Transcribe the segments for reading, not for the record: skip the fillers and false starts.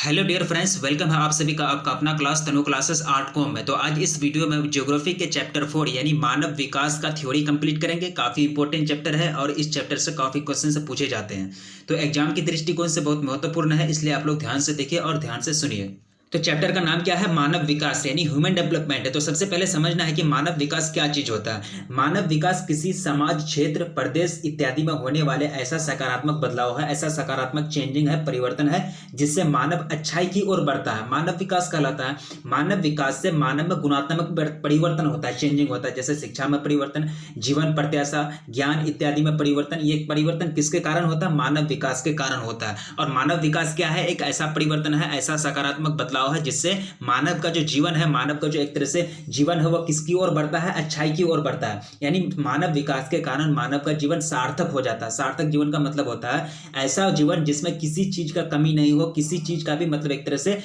Hello dear friends, welcome है आप सभी का आपका अपना क्लास तनु क्लासेस आर्ट कॉम में। तो आज इस वीडियो में ज्योग्राफी के चैप्टर 4 यानी मानव विकास का थ्योरी कंप्लीट करेंगे। काफ़ी इंपॉर्टेंट चैप्टर है और इस चैप्टर से काफ़ी क्वेश्चन से पूछे जाते हैं, तो एग्जाम की दृष्टिकोण से बहुत महत्वपूर्ण है, इसलिए आप लोग ध्यान से देखिए और ध्यान से सुनिए। तो चैप्टर का नाम क्या है? मानव विकास यानी ह्यूमन डेवलपमेंट है। तो सबसे पहले समझना है कि मानव विकास क्या चीज होता है। मानव विकास किसी समाज, क्षेत्र, प्रदेश इत्यादि में होने वाले ऐसा सकारात्मक बदलाव है, ऐसा सकारात्मक चेंजिंग है, परिवर्तन है, जिससे मानव अच्छाई की ओर बढ़ता है। मानव विकास कहलाता है। मानव विकास से मानव में गुणात्मक परिवर्तन होता है, चेंजिंग होता है, जैसे शिक्षा में परिवर्तन, जीवन प्रत्याशा, ज्ञान इत्यादि में परिवर्तन। ये परिवर्तन किसके कारण होता है? मानव विकास के कारण होता है। और मानव विकास क्या है? एक ऐसा परिवर्तन है, ऐसा सकारात्मक बदलाव है जिससे मानव का जो जीवन है, मानव का जो एक तरह से जीवन है, वह किसकी ओर बढ़ता है? अच्छाई की ओर बढ़ता है। यानी मानव विकास के कारण मानव का जीवन सार्थक हो जाता है। सार्थक जीवन का मतलब होता है ऐसा जीवन जिसमें किसी चीज का कमी नहीं हो, किसी चीज का भी मतलब एक तरह से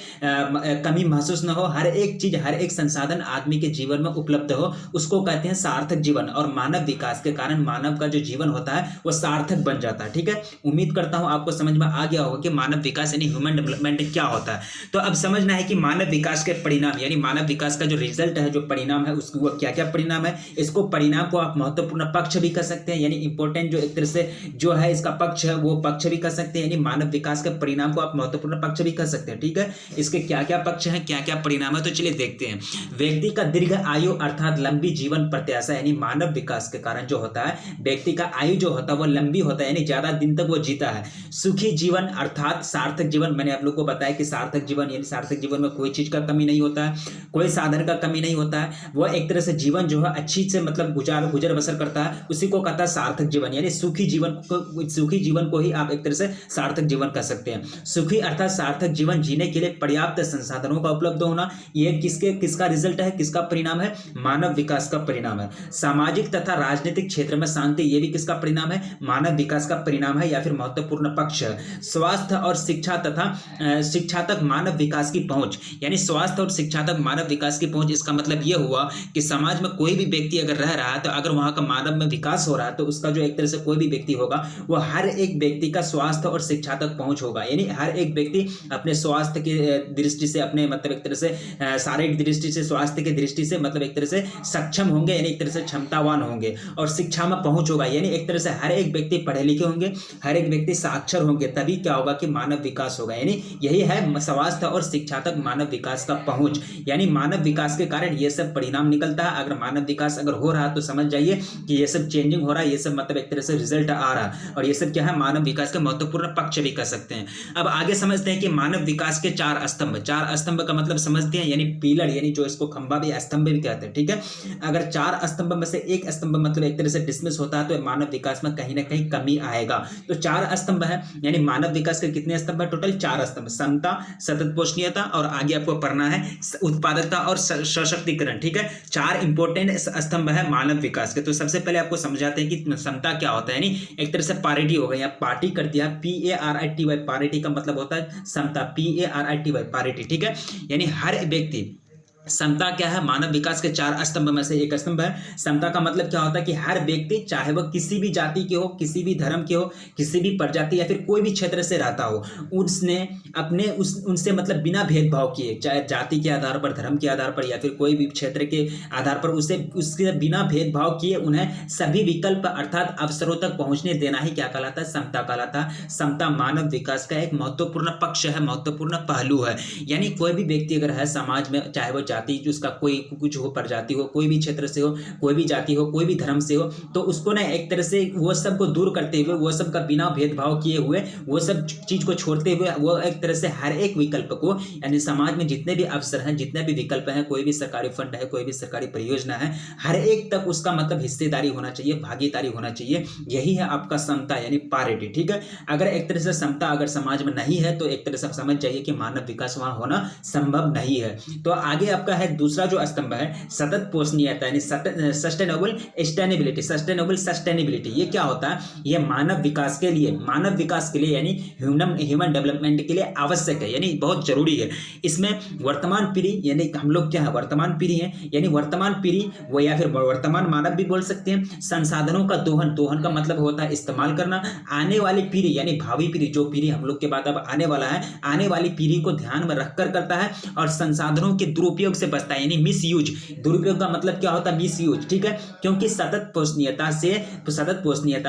कमी महसूस न हो, हर एक चीज, हर एक संसाधन आदमी के जीवन में उपलब्ध हो, उसको कहते हैं सार्थक जीवन। और मानव विकास के कारण मानव का जो जीवन होता है वह सार्थक बन जाता है। ठीक है, उम्मीद करता हूं आपको समझ में आ गया होगा कि मानव विकास यानी ह्यूमन डेवलपमेंट क्या होता है। तो अब समझ है कि मानव विकास के परिणाम यानी मानव विकास का जो रिजल्ट है, जो परिणाम है, उसको वो क्या क्या परिणाम है। इसको परिणाम को आप महत्वपूर्ण पक्ष भी कह सकते हैं, यानी इंपॉर्टेंट जो एक तरह से जो है इसका पक्ष है वो पक्ष भी कह सकते हैं। यानी मानव विकास के परिणाम को आप महत्वपूर्ण पक्ष भी कह सकते हैं। ठीक है, इसके क्या क्या पक्ष हैं, क्या क्या परिणाम है, तो चलिए देखते हैं। व्यक्ति का दीर्घ आयु अर्थात लंबी जीवन प्रत्याशा, यानी मानव विकास के कारण जो होता है व्यक्ति का आयु जो होता है वो लंबी होता है, यानी ज्यादा दिन तक वो जीता है। सुखी जीवन अर्थात सार्थक जीवन, मैंने आप लोग को बताया कि सार्थक जीवन यानी सार्थक जीवन में कोई चीज का कमी नहीं होता है, कोई साधन का कमी नहीं होता है, वो एक तरह से जीवन जो है अच्छी से मतलब गुजर बसर करता है, उसी को कहता है सार्थक जीवन। यानी सुखी जीवन को ही आप एक तरह से सार्थक जीवन कह सकते हैं। सुखी अर्थात सार्थक जीवन जीने के लिए पर्याप्त संसाधनों का उपलब्ध होना, ये किसका रिजल्ट है, किसका परिणाम है? मानव विकास का परिणाम है। सामाजिक तथा राजनीतिक क्षेत्र में शांति, ये भी किसका परिणाम है? मानव विकास का परिणाम है या फिर महत्वपूर्ण पक्ष है। स्वास्थ्य और शिक्षा तथा शिक्षा तक मानव विकास की पहुंच, यानी स्वास्थ्य और शिक्षा तक मानव विकास की पहुंच। इसका मतलब यह हुआ कि समाज में कोई भी व्यक्ति अगर रह रहा है तो अगर वहां का मानव में विकास हो रहा है तो उसका जो एक तरह से कोई भी व्यक्ति होगा वो हर एक व्यक्ति का स्वास्थ्य और शिक्षा तक पहुंच होगा। यानी हर एक व्यक्ति अपने स्वास्थ्य की दृष्टि से, अपने मतलब एक तरह से शारीरिक दृष्टि से, स्वास्थ्य की दृष्टि से मतलब एक तरह से सक्षम होंगे, यानी एक तरह से क्षमतावान होंगे। और शिक्षा में पहुंच होगा, यानी एक तरह से हर एक व्यक्ति पढ़े लिखे होंगे, हर एक व्यक्ति साक्षर होंगे, तभी क्या होगा कि मानव विकास होगा। यानी यही है स्वास्थ्य और शिक्षा तक मानव विकास का पहुंच। यानी मानव विकास के कारण ये सब परिणाम निकलता है। अगर मानव विकास अगर हो रहा है तो समझ जाइए कि ये सब चेंजिंग हो रहा है, ये सब मतलब एक तरह से रिजल्ट आ रहा है, और ये सब क्या है? मानव विकास के महत्वपूर्ण पक्ष भी कह सकते हैं। अब आगे समझते हैं कि मानव विकास के चार स्तंभ। चार स्तंभ का मतलब समझते हैं, यानी पिलर, यानी जो इसको खंभा भी स्तंभ भी कहते हैं। ठीक है, अगर चार स्तंभ में से एक स्तंभ मतलब एक तरह से डिसमिस होता है तो मानव विकास में कहीं ना कहीं कमी आएगा। तो चार स्तंभ है, यानी मानव विकास के कितने स्तंभ है? टोटल 4 स्तंभ। समता, सतत पोषणीयता, और आगे आपको पढ़ना है उत्पादकता और सशक्तिकरण। ठीक है, 4 इंपॉर्टेंट स्तंभ है मानव विकास के। तो सबसे पहले आपको समझाते हैं कि समता क्या होता है। यानी एक तरह से पारिटी हो गई, पार्टी कर दिया, PARITY, पारिटी का मतलब होता है समता, PARITY, पारिटी। ठीक है, यानी हर व्यक्ति, समता क्या है? मानव विकास के 4 स्तंभ में से एक स्तंभ है। समता का मतलब क्या होता है कि हर व्यक्ति, चाहे वह किसी भी जाति के हो, किसी भी धर्म के हो, किसी भी प्रजाति या फिर कोई भी क्षेत्र से रहता हो, उसने अपने उनसे मतलब बिना भेदभाव किए, चाहे जाति के आधार पर, धर्म के आधार पर या फिर कोई भी क्षेत्र के आधार पर, उसके बिना भेदभाव किए उन्हें सभी विकल्प अर्थात अवसरों तक पहुंचने देना ही क्या कहलाता है? समता कहलाता है। समता मानव विकास का एक महत्वपूर्ण पक्ष है, महत्वपूर्ण पहलू है। यानी कोई भी व्यक्ति अगर है समाज में, चाहे वो जाति, उसका कोई कुछ हो, प्रजाति हो, कोई भी क्षेत्र से हो, कोई भी जाति हो, कोई भी धर्म से हो, तो उसको ना एक तरह से वो सब को दूर करते हुए, वो सब का बिना भेदभाव किए हुए, वो सब चीज को छोड़ते हुए, वो एक तरह से हर एक विकल्प को, यानी समाज में जितने भी अवसर हैं, जितने भी विकल्प हैं, कोई भी सरकारी फंड है, कोई भी सरकारी परियोजना है, हर एक तक उसका मतलब हिस्सेदारी होना चाहिए, भागीदारी होना चाहिए। यही है आपका समता यानी पारिटी। ठीक है, अगर एक तरह से समता अगर समाज में नहीं है तो एक तरह से समझ जाइए कि मानव विकास वहां होना संभव नहीं है। तो आगे आप आपका है दूसरा जो स्तंभ है सतत पोषणीयता यानी सस्टेनेबल सस्टेनेबिलिटी। ये क्या होता है? ये मानव विकास के लिए यानी ह्यूमन डेवलपमेंट के लिए आवश्यक है, यानी बहुत जरूरी है। इसमें वर्तमान पीढ़ी यानी हम लोग क्या है, वर्तमान पीढ़ी है, यानी वर्तमान पीढ़ी वो या फिर वर्तमान मानव भी बोल सकते हैं। संसाधनों का दोहन का मतलब होता है इस्तेमाल करना। आने वाली पीढ़ी यानी भावी पीढ़ी, जो पीढ़ी हम लोग के बाद अब आने वाला है, आने वाली पीढ़ी को ध्यान में रखकर करता है। और संसाधनों के दुरुपयोग से बचता है यानी मिस यूज। दुरुपयोग का मतलब क्या होता है? मिस यूज, ठीक है। क्योंकि सतत पोषणीयता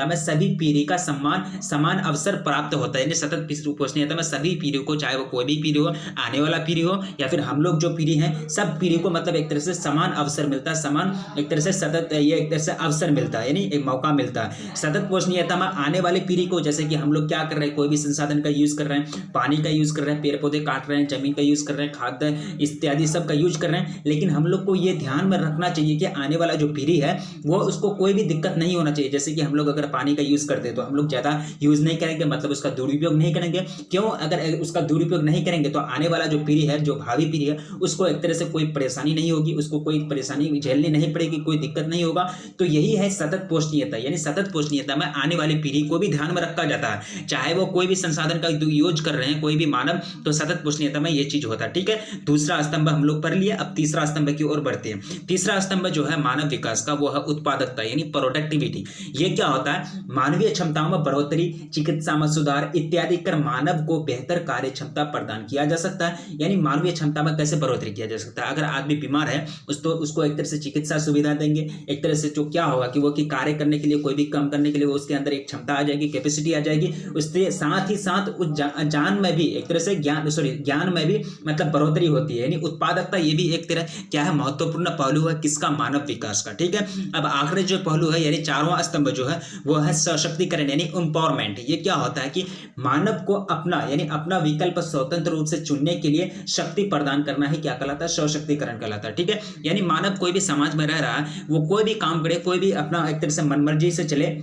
में सभी पीढ़ी का समान अवसर प्राप्त होता है, यानी सतत पोषणीयता में सभी पीढ़ी को, चाहे वो कोई भी पीढ़ी हो, आने वाला पीढ़ी हो या फिर हम लोग जो पीढ़ी है, सब पीढ़ी को मतलब एक तरह से समान अवसर मिलता है, समान एक तरह से सतत ये एक तरह से अवसर मिलता है, यानी एक मौका मिलता है। सतत पोषणीयता में आने वाली पीढ़ी को, जैसे कि हम लोग क्या कर रहे हैं, कोई भी संसाधन का यूज कर रहे हैं, पानी का यूज कर रहे हैं, पेड़ पौधे काट रहे हैं, जमीन का यूज कर रहे हैं, खाद्य इत्यादि सब का यूज कर रहे हैं, लेकिन हम लोग को ये ध्यान में रखना चाहिए कि आने वाला जो पीढ़ी है वो उसको कोई भी दिक्कत नहीं होना चाहिए। जैसे कि हम लोग अगर पानी का यूज करते हैं तो हम लोग ज्यादा यूज नहीं करेंगे, मतलब उसका दुरुपयोग नहीं करेंगे। क्यों? अगर उसका दुरुपयोग नहीं करेंगे तो आने वाला जो पीढ़ी है, जो भावी पीढ़ी है, उसको एक तरह से कोई परेशानी नहीं होगी, उसको कोई परेशानी झेलनी नहीं पड़ेगी, कोई दिक्कत नहीं होगा। तो यही है सतत पोषणीयता, यानी सतत पोषणीयता में आने वाली पीढ़ी को भी ध्यान में रखा जाता है, चाहे वो कोई भी संसाधन का यूज कर रहे हैं, कोई भी मानव, तो सतत पोषणीयता में ये चीज होता है, ठीक है। दूसरा स्तंभ हम लोग पढ़ लिए, अब तीसरा स्तंभ की ओर बढ़ते हैं। तीसरा स्तंभ जो है मानव विकास का, वो है उत्पादकता यानी प्रोडक्टिविटी। ये क्या होता है? मानवीय क्षमताओं में बढ़ोतरी, चिकित्सा में सुधार इत्यादि कर मानव को बेहतर कार्य क्षमता प्रदान किया जा सकता है। यानी मानवीय क्षमता में कैसे बढ़ोतरी किया जा सकता है? अगर आदमी बीमार है उसको एक तरह से चिकित्सा सुविधा देंगे, एक तरह से जो क्या होगा कि वो कार्य करने के लिए, कोई भी काम करने के लिए उसके अंदर एक क्षमता आ जाएगी, कैपेसिटी आ जाएगी। उससे साथ ही साथ उस जान में भी एक तरह से ज्ञान में भी मतलब बढ़ोतरी होती है, यानी उत्पादकता। ये भी एक तरह क्या है, महत्वपूर्ण पहलू है किसका? मानव विकास का, ठीक है। अब आखिरी जो पहलू है यानी चारवां स्तंभ जो है वो है सशक्तिकरण यानी एम्पावरमेंट। ये क्या होता है कि मानव को अपना विकल्प स्वतंत्र रूप से चुनने के लिए शक्ति प्रदान करना ही क्या कहलाता है? सशक्तिकरण कहलाता है, ठीक है। यानी मानव कोई भी समाज में रह रहा है, वो कोई भी काम करे, कोई भी अपना एक तरह से मनमर्जी से चले,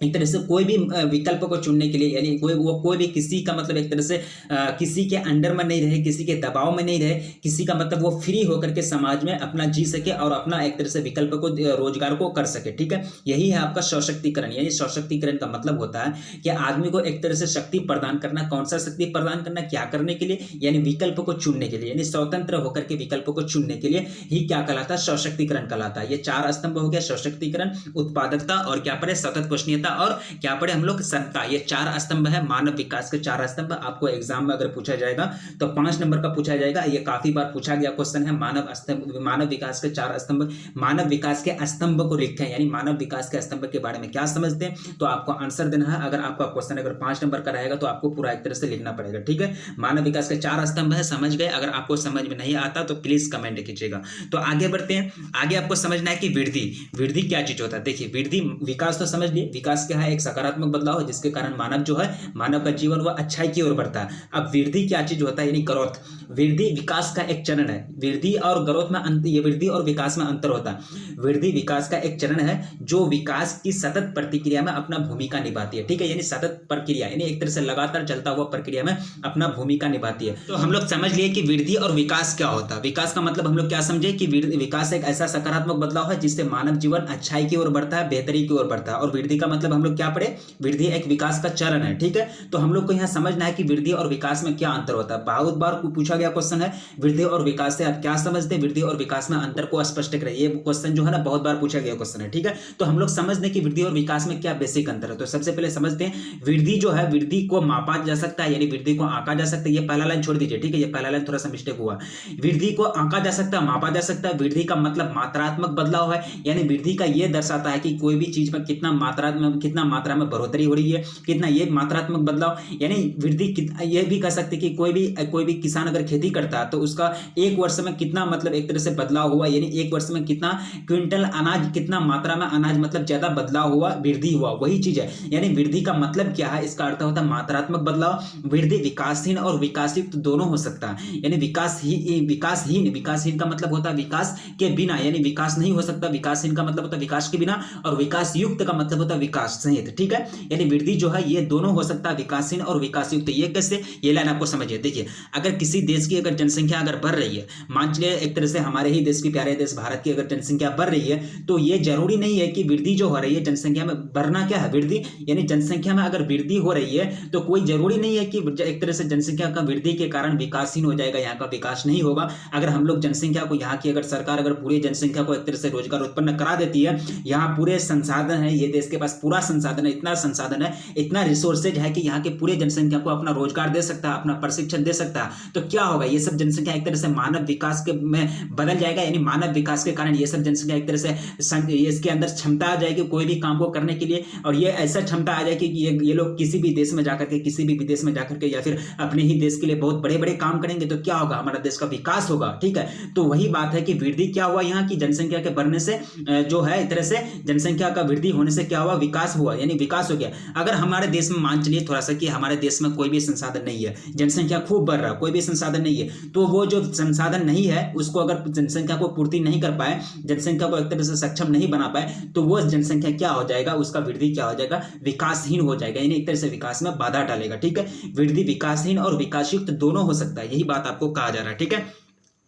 एक तरह से कोई भी विकल्प को चुनने के लिए, यानी कोई भी किसी का मतलब एक तरह से किसी के अंडर में नहीं रहे, किसी के दबाव में नहीं रहे, किसी का मतलब वो फ्री होकर के समाज में अपना जी सके और अपना एक तरह से विकल्प को, रोजगार को कर सके, ठीक है। यही है आपका सशक्तिकरण। यानी सशक्तिकरण का मतलब होता है कि आदमी को एक तरह से शक्ति प्रदान करना। कौन सा शक्ति प्रदान करना? क्या करने के लिए? यानी विकल्प को चुनने के लिए, यानी स्वतंत्र होकर के विकल्प को चुनने के लिए ही क्या कहलाता है? सशक्तिकरण कहलाता है। ये चार स्तंभ हो गया, सशक्तिकरण, उत्पादकता और क्या पढ़े? सतत पोषणीयता और क्या पढ़े हम लोग? समता। ये चार स्तंभ है मानव विकास के, चार स्तंभ। आपको एग्जाम में अगर पूछा जाएगा तो 5 नंबर का पूछा जाएगा। ये काफी बार पूछा गया क्वेश्चन है। मानव विकास के चार स्तंभ, मानव विकास के स्तंभ को लिखें, यानी मानव विकास के स्तंभ के बारे में क्या समझते हैं, तो आपको आंसर देना है। अगर आपका क्वेश्चन अगर 5 नंबर का रहेगा तो आपको पूरा एक तरह से लिखना पड़ेगा, ठीक है। मानव विकास के चार स्तंभ है, समझ गए? अगर आपको समझ में नहीं आता तो प्लीज कमेंट कीजिएगा। तो आगे बढ़ते हैं। आगे आपको समझना है कि वृद्धि क्या चीज होता है। देखिए, वृद्धि, विकास तो समझ लिए, विकास क्या है? एक सकारात्मक बदलाव है जिसके कारण मानव का जीवन वह अच्छाई की ओर बढ़ता है। अब वृद्धि क्या चीज होता है? यानी ग्रोथ। वृद्धि विकास का एक चरण है। वृद्धि और ग्रोथ में ये वृद्धि और विकास में अंतर होता है। वृद्धि विकास का एक चरण है जो विकास की सतत प्रतिक्रिया में अपना भूमिका निभाती है, ठीक है। यानी सतत प्रक्रिया, यानी एक तरह से लगातार चलता हुआ प्रक्रिया में अपना भूमिका निभाती है। तो हम लोग समझ लिए कि वृद्धि और विकास क्या होता है। विकास का मतलब हम लोग क्या समझे कि विकास एक ऐसा सकारात्मक बदलाव है जिससे मानव जीवन अच्छाई की ओर बढ़ता है, बेहतरी की ओर बढ़ता है। और वृद्धि का मतलब हम लोग क्या पढ़े? वृद्धि एक विकास का चरण है, ठीक है। तो हम लोग को यहाँ समझना है कि वृद्धि और विकास में क्या अंतर होता है। बहुत बार पूछा गया क्वेश्चन है, वृद्धि और विकास से आप क्या समझते हैं? वृद्धि और विकास में अंतर को स्पष्ट करें। ये क्वेश्चन जो है ना बहुत बार पूछा गया क्वेश्चन है, ठीक है। तो हम लोग समझते हैं कि वृद्धि और विकास में क्या बेसिक अंतर है। तो सबसे पहले समझते हैं, वृद्धि जो है, वृद्धि को मापा जा सकता है, यानी वृद्धि को आंका जा सकता है। ये पहला लाइन छोड़ दीजिए, ठीक है। ये पहला लाइन थोड़ा सा मिस्टेक हुआ। वृद्धि को आंका जा सकता है, मापा जा सकता है। वृद्धि का मतलब मात्रात्मक बदलाव है, यानी वृद्धि का ये दर्शाता है कि कोई भी चीज में कितना मात्रा में बढ़ोतरी हो रही है, कितना ये मात्रात्मक बदलाव। यानी वृद्धि ये भी कह सकते कि कोई भी किसान अगर खेती करता है तो उसका एक वर्ष में कितना मतलब एक तरह से बदलाव हुआ, यानी एक वर्ष में कितना क्विंटल अनाज, कितना मात्रा में अनाज मतलब ज्यादा बदलाव हुआ, वृद्धि हुआ, वही चीज है। यानी वृद्धि का मतलब क्या है? इसका अर्थ होता है मात्रात्मक बदलाव। वृद्धि विकासहीन और विकासयुक्त दोनों हो सकता है। यानी विकासहीन का मतलब होता है विकास के बिना, यानी विकास नहीं हो सकता। विकासहीन का मतलब होता है विकास के बिना, और विकासयुक्त का मतलब होता है विकास विकास सहित, ठीक है। यानी वृद्धि जो है ये दोनों हो सकता है, विकासहीन और विकास युक्त। ये कैसे, ये लाइन आपको समझिए। देखिए, अगर किसी देश की अगर जनसंख्या अगर बढ़ रही है, मान चलिए एक तरह से हमारे ही देश की, प्यारे देश भारत की अगर जनसंख्या बढ़ रही है, तो ये जरूरी नहीं है कि वृद्धि जो हो रही है जनसंख्या में, बढ़ना क्या है, वृद्धि, यानी जनसंख्या में अगर वृद्धि हो रही है तो कोई जरूरी नहीं है कि एक तरह से जनसंख्या का वृद्धि के कारण विकासहीन हो जाएगा, यहाँ का विकास नहीं होगा। अगर हम लोग जनसंख्या को, यहाँ की अगर सरकार अगर पूरी जनसंख्या को एक तरह से रोजगार उत्पन्न करा देती है, यहाँ पूरे संसाधन है, ये देश के पास पूरा संसाधन है, इतना संसाधन है, इतना रिसोर्सेज है कि यहाँ के पूरे जनसंख्या को अपना रोजगार दे सकता है, अपना प्रशिक्षण दे सकता है, तो क्या होगा, ये सब जनसंख्या एक तरह से मानव विकास के में बदल जाएगा। यानी मानव विकास के कारण ये सब जनसंख्या एक तरह से इसके अंदर क्षमता आ जाएगी कोई भी काम को करने के लिए, और ये ऐसा क्षमता आ जाएगी कि ये लोग किसी भी देश में जाकर के, किसी भी विदेश में जाकर के, या फिर अपने ही देश के लिए बहुत बड़े बड़े काम करेंगे, तो क्या होगा, हमारा देश का विकास होगा, ठीक है। तो वही बात है कि वृद्धि क्या हुआ, यहाँ की जनसंख्या के बढ़ने से जो है एक तरह से जनसंख्या का वृद्धि होने से क्या हुआ, विकास हुआ, यानी विकास हो गया। अगर हमारे देश में मान चलिए थोड़ा सा कि हमारे देश में कोई भी संसाधन नहीं है, जनसंख्या खूब बढ़ रहा है, कोई भी संसाधन नहीं है, तो वो जो संसाधन नहीं है उसको अगर जनसंख्या को पूर्ति नहीं कर पाए, जनसंख्या को एक तरह से सक्षम नहीं बना पाए, तो वो जनसंख्या क्या हो जाएगा, उसका वृद्धि क्या हो जाएगा, विकासहीन हो जाएगा, यानी एक तरह से विकास में बाधा डालेगा, ठीक है। वृद्धि विकासहीन और विकासयुक्त दोनों हो सकता है, यही बात आपको कहा जा रहा है, ठीक है।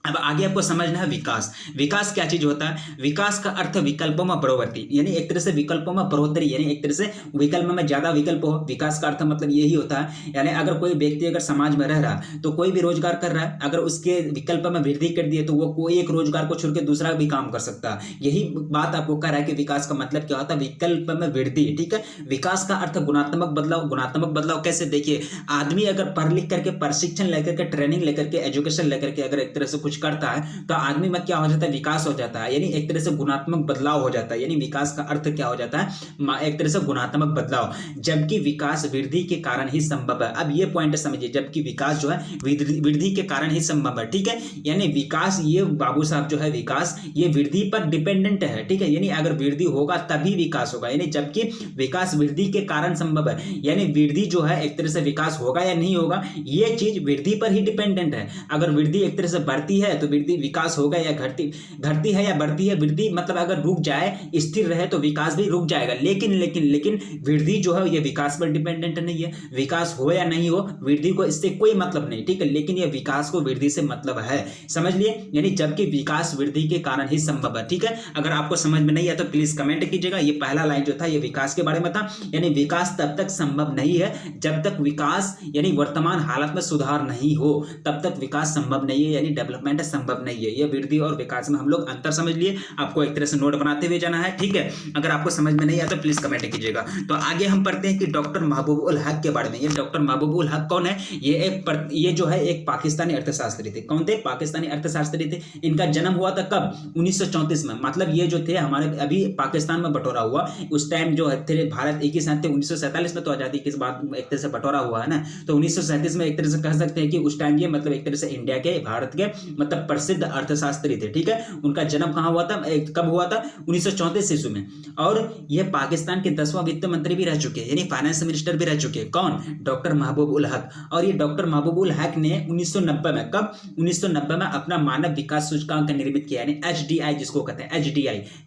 अब आगे आपको समझना है विकास। विकास क्या चीज होता है, विकास का अर्थ विकल्पों में बढ़ोतरी, यानी एक तरह से विकल्पों में बढ़ोतरी, यानी एक तरह से विकल्प में ज्यादा विकल्प हो, विकास का अर्थ मतलब यही होता है। यानी अगर कोई व्यक्ति अगर समाज में रह रहा है तो कोई भी रोजगार कर रहा है, अगर उसके विकल्प में वृद्धि कर दिए तो वो कोई एक रोजगार को छोड़ के दूसरा भी काम कर सकता है। यही बात आपको कह रहा है कि विकास का मतलब क्या होता है, विकल्प में वृद्धि, ठीक है। विकास का अर्थ गुणात्मक बदलाव। गुणात्मक बदलाव कैसे, देखिए, आदमी अगर पढ़ लिख करके, प्रशिक्षण लेकर के, ट्रेनिंग लेकर के, एजुकेशन लेकर के अगर एक तरह से करता है तो आदमी में क्या हो जाता है, विकास हो जाता है, यानी एक तरह से गुणात्मक बदलाव हो जाता है। यानी विकास का अर्थ क्या हो जाता है, एक तरह से गुणात्मक बदलाव, जबकि विकास वृद्धि के कारण ही संभव है। अब ये पॉइंट समझिए, जबकि विकास जो है वृद्धि के कारण ही संभव है, ठीक है। यानी विकास, ये बाबू साहब जो है विकास, ये वृद्धि पर डिपेंडेंट है, ठीक है। यानी अगर वृद्धि होगा तभी विकास होगा, यानी जबकि विकास वृद्धि के कारण संभव है, यानी वृद्धि जो है एक तरह से विकास होगा या नहीं होगा, ये चीज वृद्धि पर ही डिपेंडेंट है। अगर वृद्धि एक तरह से बढ़ती है तो वृद्धि विकास होगा, या घटती है या बढ़ती है, वृद्धि मतलब अगर रुक जाए, स्थिर रहे तो विकास भी रुक जाएगा। लेकिन लेकिन लेकिन वृद्धि जो है ये विकास पर डिपेंडेंट नहीं है, विकास हो या नहीं हो वृद्धि को इससे कोई मतलब नहीं, ठीक है। लेकिन ये विकास को वृद्धि से मतलब है, समझ लिए। यानी जबकि विकास वृद्धि के कारण ही संभव है, ठीक है। अगर आपको समझ में नहीं है तो प्लीज कमेंट कीजिएगा। ये पहला लाइन जो था ये विकास के बारे में था, यानी विकास तब तक संभव नहीं है जब तक विकास यानी वर्तमान हालत में सुधार नहीं हो, तब तक विकास संभव नहीं है, यानी डेवलपमेंट संभव नहीं है। ये वृद्धि और विकास में हम लोग अंतर समझ लिए, आपको एक तरह से नोट बनाते हुए जाना है, ठीक है। अगर आपको समझ में नहीं आया तो प्लीज कमेंट कीजिएगा। तो आगे हम पढ़ते हैं कि डॉक्टर महबूब उल हक के बारे में। ये डॉक्टर महबूब उल हक कौन है, ये जो है एक पाकिस्तानी अर्थशास्त्री थे। कौन थे, पाकिस्तानी अर्थशास्त्री थे। इनका जन्म हुआ था कब, 1934 में। मतलब ये जो थे हमारे अभी पाकिस्तान में बंटवारा हुआ, उस टाइम जो थे भारत एक ही साथ थे। 1947 में तो आजादी के बाद एक तरह से बंटवारा हुआ है ना, तो 1937 में एक तरह से कह सकते हैं कि उस टाइम ये मतलब एक तरह से इंडिया के, भारत के मतलब प्रसिद्ध अर्थशास्त्री थे, ठीक है। उनका जन्म कहाँ हुआ था, कब हुआ था, 1934 ईस्वी में। और ये पाकिस्तान के 10वां वित्त मंत्री भी रह चुके हैं, यानी फाइनेंस मिनिस्टर भी रह चुके हैं। कौन, डॉक्टर महबूब उल हक। और ये डॉक्टर महबूब उल हक ने 1990 में, कब, 1990 में अपना मानव विकास सूचकांक निर्मित किया, यानी HDI जिसको कहते हैं,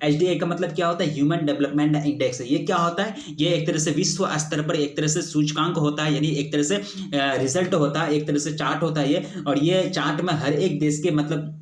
HDI का मतलब क्या होता है, ह्यूमन डेवलपमेंट इंडेक्स। ये क्या होता है, ये एक तरह से विश्व स्तर पर एक तरह से सूचकांक होता है, यानी एक तरह से रिजल्ट होता है, एक तरह से चार्ट होता है ये। और ये चार्ट में हर एक देश के मतलब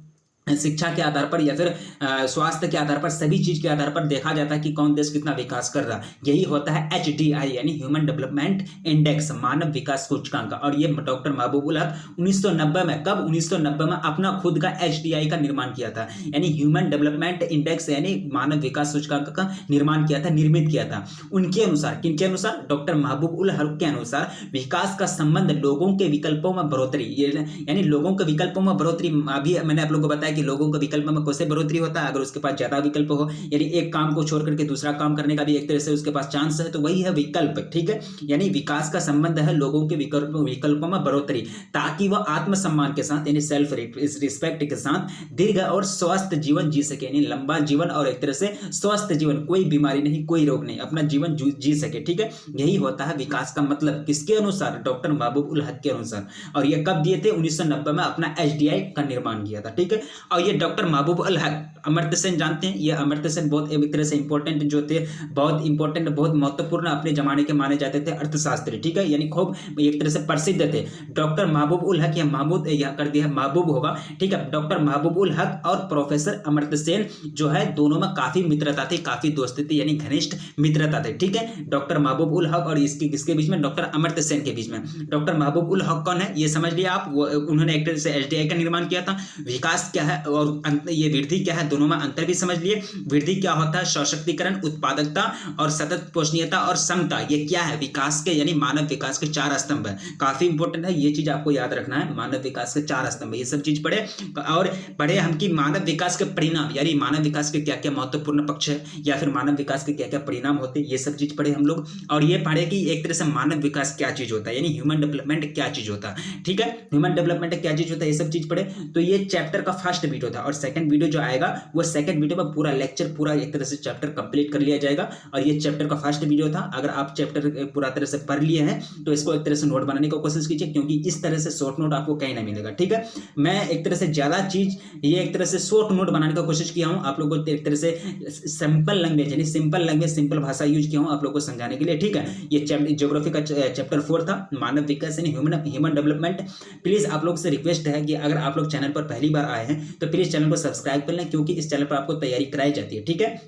शिक्षा के आधार पर या फिर स्वास्थ्य के आधार पर, सभी चीज के आधार पर देखा जाता है कि कौन देश कितना विकास कर रहा है। यही होता है HDI यानी ह्यूमन डेवलपमेंट इंडेक्स, मानव विकास सूचकांक। और ये डॉक्टर महबूब उल हक 1990 में, कब, 1990 में अपना खुद का HDI का निर्माण किया था, यानी ह्यूमन डेवलपमेंट इंडेक्स यानी मानव विकास सूचकांक का निर्माण किया था, निर्मित किया था। उनके अनुसार, किनके अनुसार, डॉक्टर महबूब उल हक के अनुसार विकास का संबंध लोगों के विकल्पों में बढ़ोतरी, यानी लोगों के विकल्पों में बढ़ोतरी। अभी मैंने आप लोगों को बताया कि लोगों के विकल्प में कैसे बढ़ोतरी होता है, अगर उसके पास ज्यादा विकल्प हो, यानी एक काम को छोड़ करके दूसरा काम करने का भी एक तरह से उसके पास चांस है, तो वही है विकल्प, ठीक है। यानी विकास का संबंध है लोगों के विकल्पों में बढ़ोतरी, ताकि वह आत्मसम्मान के साथ यानी सेल्फ रिस्पेक्ट के साथ दीर्घ और स्वस्थ जीवन जी सके, यानी लंबा जीवन और एक तरह से स्वस्थ जीवन, कोई बीमारी नहीं, कोई रोग नहीं, अपना जीवन जी सके, ठीक है। यही होता है विकास का मतलब, किसके अनुसार, डॉक्टर महबूब उल हक के अनुसार। और ये कब दिए थे, 1990 में अपना HDI का निर्माण किया था, ठीक है। और ये डॉक्टर महबूब उल हक, अमर्त्य सेन जानते हैं, ये अमर्त्य सेन बहुत एक तरह से इंपॉर्टेंट जो थे, बहुत इंपॉर्टेंट, बहुत महत्वपूर्ण अपने जमाने के माने जाते थे अर्थशास्त्री, ठीक है, यानी खूब एक तरह से प्रसिद्ध थे। डॉक्टर महबूब उल हक, या महबूब यहाँ कर दिया महबूब होगा, ठीक है, डॉक्टर महबूब उल हक और प्रोफेसर अमर्त्य सेन जो है दोनों में काफी मित्रता थी, काफी दोस्ती थी, यानी घनिष्ठ मित्रता थी, ठीक है। डॉक्टर महबूब उल हक और इसके बीच में डॉक्टर अमर्त्य सेन के बीच में। डॉक्टर महबूब उल हक कौन है ये समझ लिया आप, उन्होंने एक तरह से एसडीआई का निर्माण किया था। विकास क्या है और ये वृद्धि क्या है, दोनों में अंतर भी समझ लिए। वृद्धि क्या होता है, सशक्तिकरण, उत्पादकता और सतत पोषणीयता और समता, ये क्या है, विकास के यानी मानव विकास के 4 स्तंभ है, काफी इंपॉर्टेंट है, ये चीज आपको याद रखना है, मानव विकास के 4 स्तंभ, ये सब चीज पढ़े। और पढ़े हम कि मानव विकास के परिणाम, यानी मानव विकास के क्या क्या महत्वपूर्ण पक्ष है, या फिर मानव विकास के क्या क्या परिणाम होते हैं, ये सब चीज पढ़े हम लोग। और ये पढ़े कि एक तरह से मानव विकास क्या चीज होता है, यानी ह्यूमन डेवलपमेंट क्या चीज होता है, ठीक है, ह्यूमन डेवलपमेंट क्या चीज होता है, ये सब चीज पढ़े। तो ये चैप्टर का फर्स्ट वीडियो था, और सेकंड वीडियो जो आएगा वो सेकंड वीडियो में पूरा लेक्चर, पूरा एक तरह से चैप्टर कंप्लीट कर लिया जाएगा। और ये चैप्टर का फर्स्ट वीडियो था। अगर आप चैप्टर पूरा तरह से पढ़ लिए हैं तो इसको एक तरह से नोट बनाने की कोशिश कीजिए, क्योंकि इस तरह से शॉर्ट नोट आपको कहीं ना मिलेगा, ठीक है। मैं एक तरह से ज्यादा चीज ये एक तरह से शॉर्ट नोट बनाने की कोशिश किया हूं, आप लोगों को एक तरह से सिंपल लैंग्वेज, यानी सिंपल लैंग्वेज, सिंपल भाषा यूज किया हूं आप लोगों को समझाने के लिए, ठीक है। ये ज्योग्राफी का चैप्टर 4 था, मानव विकास यानी ह्यूमन डेवलपमेंट। प्लीज आप लोग से रिक्वेस्ट है कि अगर आप लोग चैनल पर पहली बार आए हैं तो प्लीज चैनल को सब्सक्राइब कर लें, क्योंकि इस चैनल पर आपको तैयारी कराई जाती है, ठीक है।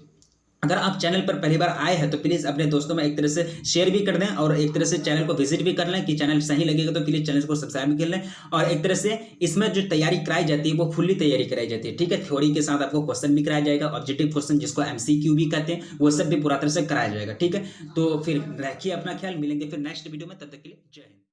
अगर आप चैनल पर पहली बार आए हैं तो प्लीज अपने दोस्तों में एक तरह से शेयर भी कर दें, और एक तरह से चैनल को विजिट भी कर लें कि चैनल सही लगेगा तो प्लीज चैनल को सब्सक्राइब भी कर लें। और एक तरह से इसमें जो तैयारी कराई जाती है वो फुल्ली तैयारी कराई जाती है, ठीक है। थ्योरी के साथ आपको क्वेश्चन भी कराया जाएगा, ऑब्जेक्टिव क्वेश्चन जिसको एमसीक्यू भी कहते हैं, वो सब भी पूरा तरह से कराया जाएगा, ठीक है। तो फिर रखिए अपना ख्याल, मिलेंगे फिर नेक्स्ट वीडियो में, तब तक के लिए जय हिंद।